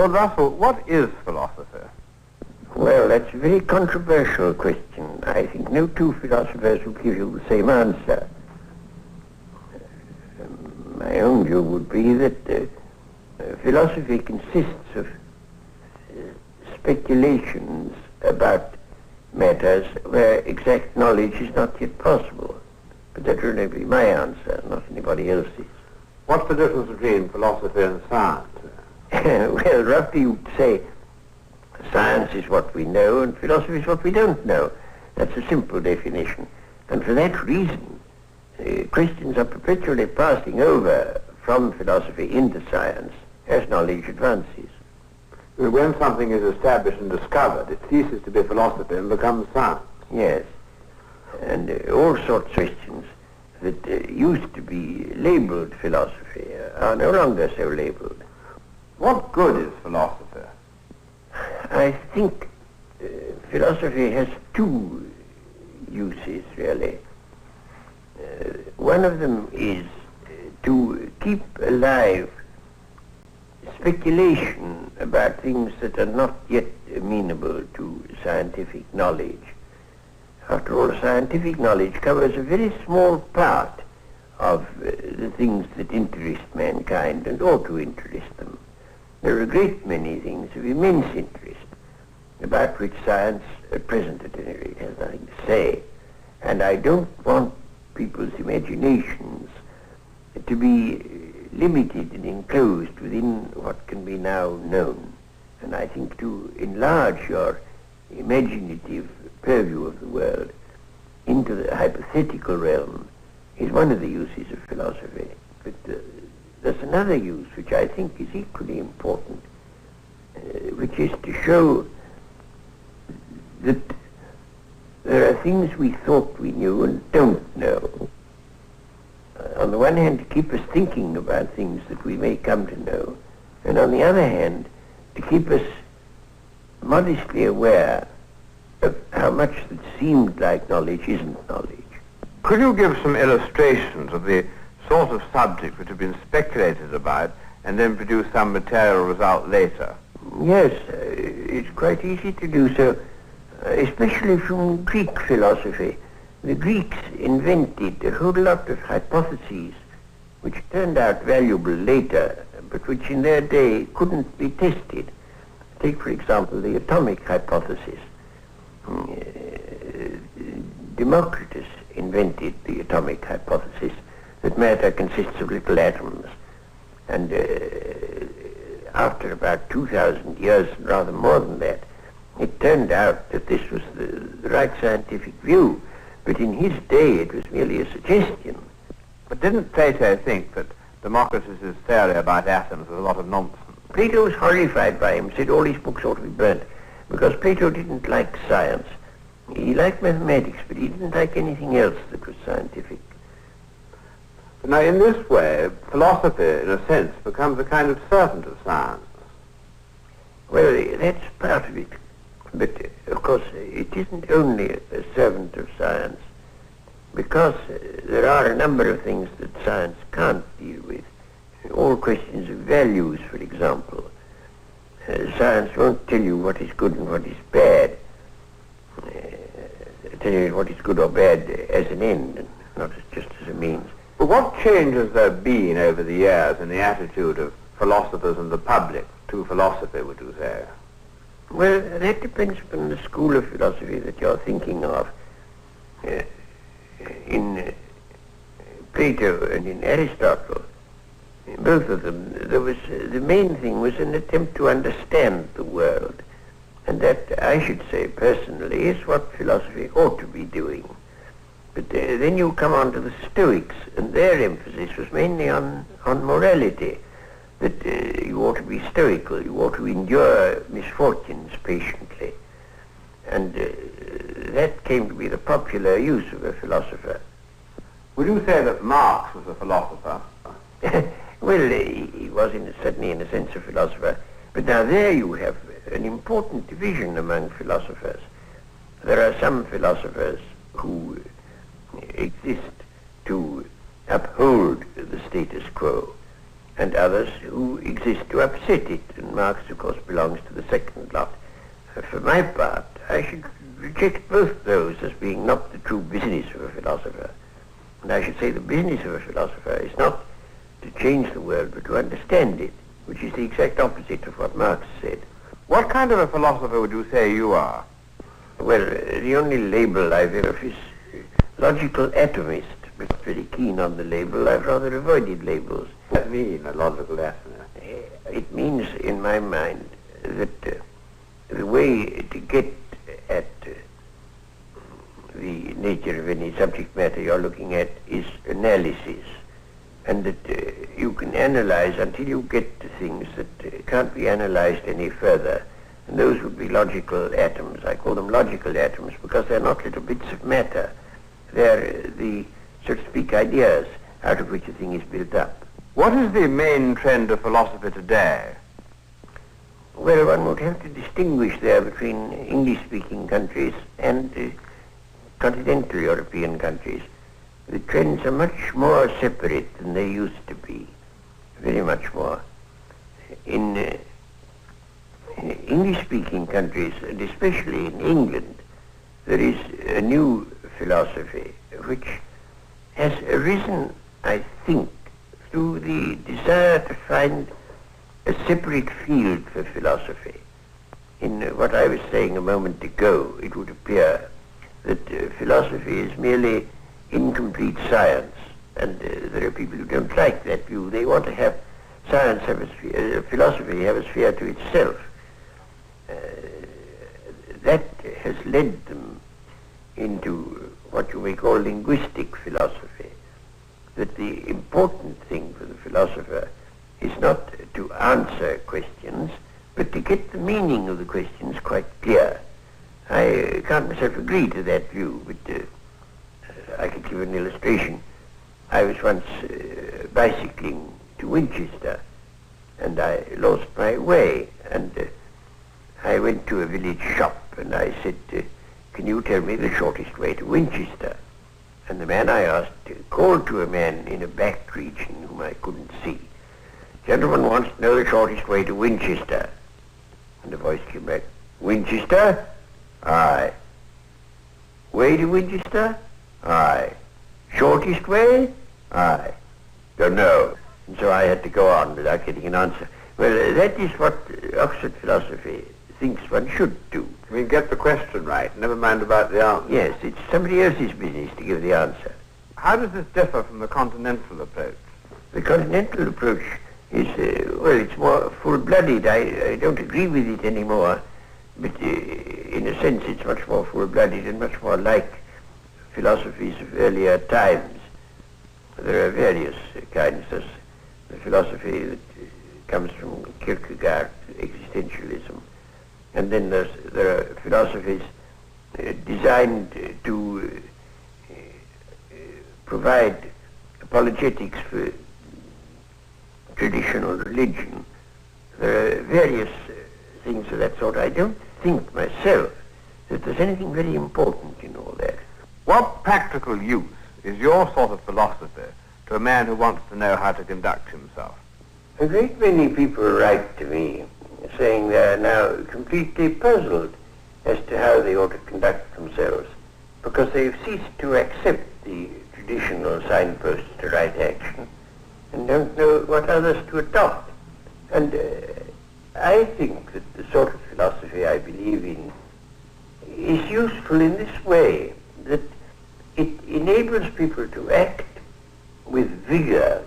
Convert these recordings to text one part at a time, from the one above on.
Lord Russell, what is philosophy? Well, that's a very controversial question. I think no two philosophers will give you the same answer. My own view would be that philosophy consists of speculations about matters where exact knowledge is not yet possible. But that will only be my answer, not anybody else's. What's the difference between philosophy and science? Well, roughly you'd say science is what we know and philosophy is what we don't know. That's a simple definition. And for that reason, Christians are perpetually passing over from philosophy into science as knowledge advances. When something is established and discovered, it ceases to be philosophy and becomes science. Yes. And all sorts of questions that used to be labeled philosophy are no longer so labeled. What good is philosophy? I think philosophy has two uses, really. One of them is to keep alive speculation about things that are not yet amenable to scientific knowledge. After all, scientific knowledge covers a very small part of the things that interest mankind and ought to interest them. There are a great many things of immense interest about which science, at present at any rate, has nothing to say. And I don't want people's imaginations to be limited and enclosed within what can be now known. And I think to enlarge your imaginative purview of the world into the hypothetical realm is one of the uses of philosophy. But there's another use which I think is equally important, which is to show that there are things we thought we knew and don't know. On the one hand, to keep us thinking about things that we may come to know, and on the other hand, to keep us modestly aware of how much that seemed like knowledge isn't knowledge. Could you give some illustrations of the sort of subjects which have been speculated about and then produce some material result later? Yes, it's quite easy to do so, especially from Greek philosophy. The Greeks invented a whole lot of hypotheses which turned out valuable later, but which in their day couldn't be tested. Take, for example, the atomic hypothesis. Democritus invented the atomic hypothesis that matter consists of little atoms. And after about 2,000 years, rather more than that, it turned out that this was the right scientific view. But in his day, it was merely a suggestion. But didn't Plato think that Democritus' theory about atoms was a lot of nonsense? Plato was horrified by him, said all his books ought to be burnt, because Plato didn't like science. He liked mathematics, but he didn't like anything else that was scientific. Now, in this way, philosophy, in a sense, becomes a kind of servant of science. Well, that's part of it. But, of course, it isn't only a servant of science, because there are a number of things that science can't deal with. All questions of values, for example. Science won't tell you what is good and what is bad. Tell you what is good or bad as an end, and not just as a means. But what change has there been over the years in the attitude of philosophers and the public to philosophy, would you say? Well, that depends upon the school of philosophy that you're thinking of. In Plato and in Aristotle, both of them, the main thing was an attempt to understand the world. And that, I should say personally, is what philosophy ought to be doing. But then you come on to the Stoics, and their emphasis was mainly on morality. That you ought to be stoical, you ought to endure misfortunes patiently. And that came to be the popular use of a philosopher. Would you say that Marx was a philosopher? Well, he was certainly in a sense a philosopher. But now there you have an important division among philosophers. There are some philosophers who exist to uphold the status quo, and others who exist to upset it, and Marx, of course, belongs to the second lot. For my part, I should reject both those as being not the true business of a philosopher. And I should say the business of a philosopher is not to change the world, but to understand it, which is the exact opposite of what Marx said. What kind of a philosopher would you say you are? Well, the only label I've ever is logical atomist, but very keen on the label. I've rather avoided labels. What does that mean, a logical atomist? It means, in my mind, that the way to get at the nature of any subject matter you're looking at is analysis, and that you can analyze until you get to things that can't be analyzed any further. And those would be logical atoms. I call them logical atoms because they're not little bits of matter. They're the, so to speak, ideas out of which a thing is built up. What is the main trend of philosophy today? Well, one would have to distinguish there between English-speaking countries and continental European countries. The trends are much more separate than they used to be, very much more. In English-speaking countries, and especially in England, there is a new philosophy which has arisen, I think, through the desire to find a separate field for philosophy. In what I was saying a moment ago, it would appear that philosophy is merely incomplete science, and there are people who don't like that view. They want to have science have a sphere, philosophy have a sphere to itself. That has led them into what you may call linguistic philosophy, that the important thing for the philosopher is not to answer questions, but to get the meaning of the questions quite clear. I can't myself agree to that view, but I could give an illustration. I was once bicycling to Winchester, and I lost my way, and I went to a village shop, and I said, can you tell me the shortest way to Winchester? And the man I asked called to a man in a back region whom I couldn't see. Gentleman wants to know the shortest way to Winchester. And the voice came back, Winchester? Aye. Way to Winchester? Aye. Shortest way? Aye. Don't know. And so I had to go on without getting an answer. Well, that is what Oxford philosophy thinks one should do. I mean, get the question right, never mind about the answer. Yes, it's somebody else's business to give the answer. How does this differ from the continental approach? The continental approach is, well, it's more full-blooded. I don't agree with it anymore, but in a sense it's much more full-blooded and much more like philosophies of earlier times. There are various kinds. There's the philosophy that comes from Kierkegaard, existentialism, and then there are philosophies designed to provide apologetics for traditional religion. There are various things of that sort. I don't think myself that there's anything very important in all that. What practical use is your sort of philosophy to a man who wants to know how to conduct himself? A great many people write to me saying they are now completely puzzled as to how they ought to conduct themselves because they've ceased to accept the traditional signposts to right action and don't know what others to adopt. And I think that the sort of philosophy I believe in is useful in this way, that it enables people to act with vigor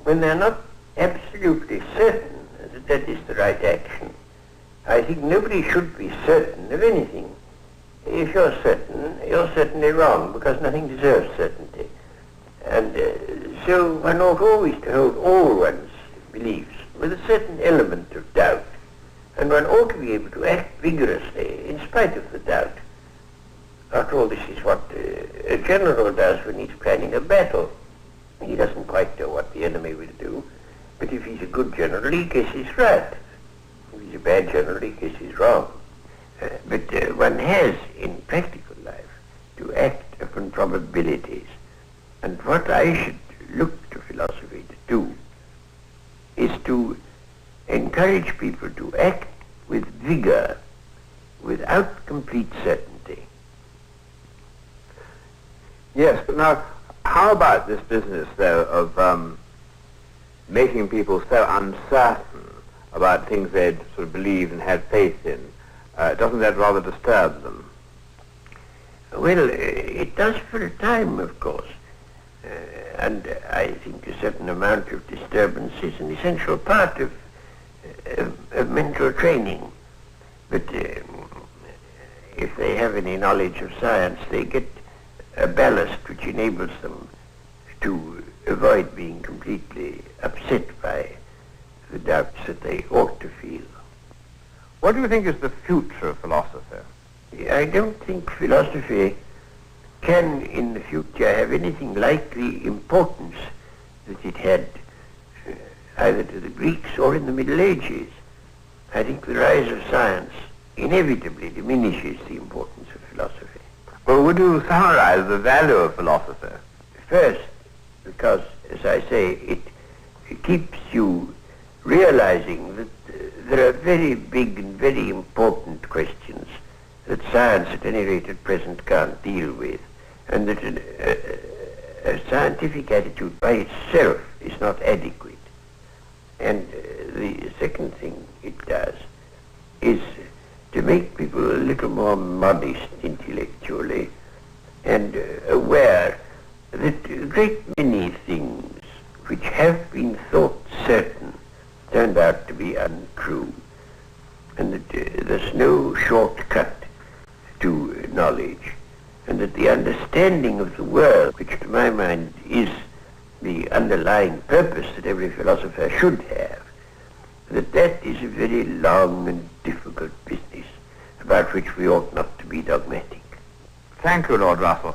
when they're not absolutely certain that that is the right action. I think nobody should be certain of anything. If you're certain, you're certainly wrong, because nothing deserves certainty. And so one ought always to hold all one's beliefs with a certain element of doubt, and one ought to be able to act vigorously in spite of the doubt. After all, this is what a general does when he's planning a battle. He doesn't quite know what the enemy will do, but if he's a good general, he guesses right. If he's a bad general, he guesses wrong. But one has, in practical life, to act upon probabilities. And what I should look to philosophy to do to encourage people to act with vigor, without complete certainty. Yes, but now, how about this business, though, of making people so uncertain about things they'd sort of believed and had faith in? Doesn't that rather disturb them? Well, it does for a time, of course. And I think a certain amount of disturbance is an essential part of mental training. But if they have any knowledge of science, they get a ballast which enables them to avoid being completely upset by the doubts that they ought to feel. What do you think is the future of philosophy? I don't think philosophy can in the future have anything like the importance that it had either to the Greeks or in the Middle Ages. I think the rise of science inevitably diminishes the importance of philosophy. Well, would you summarize the value of philosophy? First, because, as I say, it keeps you realizing that there are very big and very important questions that science, at any rate at present, can't deal with, and that a scientific attitude by itself is not adequate. And the second thing it does is to make people a little more modest intellectually and aware that a great many things which have been thought certain turned out to be untrue, and that there's no shortcut to knowledge, and that the understanding of the world, which to my mind is the underlying purpose that every philosopher should have, that is a very long and difficult business about which we ought not to be dogmatic. Thank you, Lord Russell.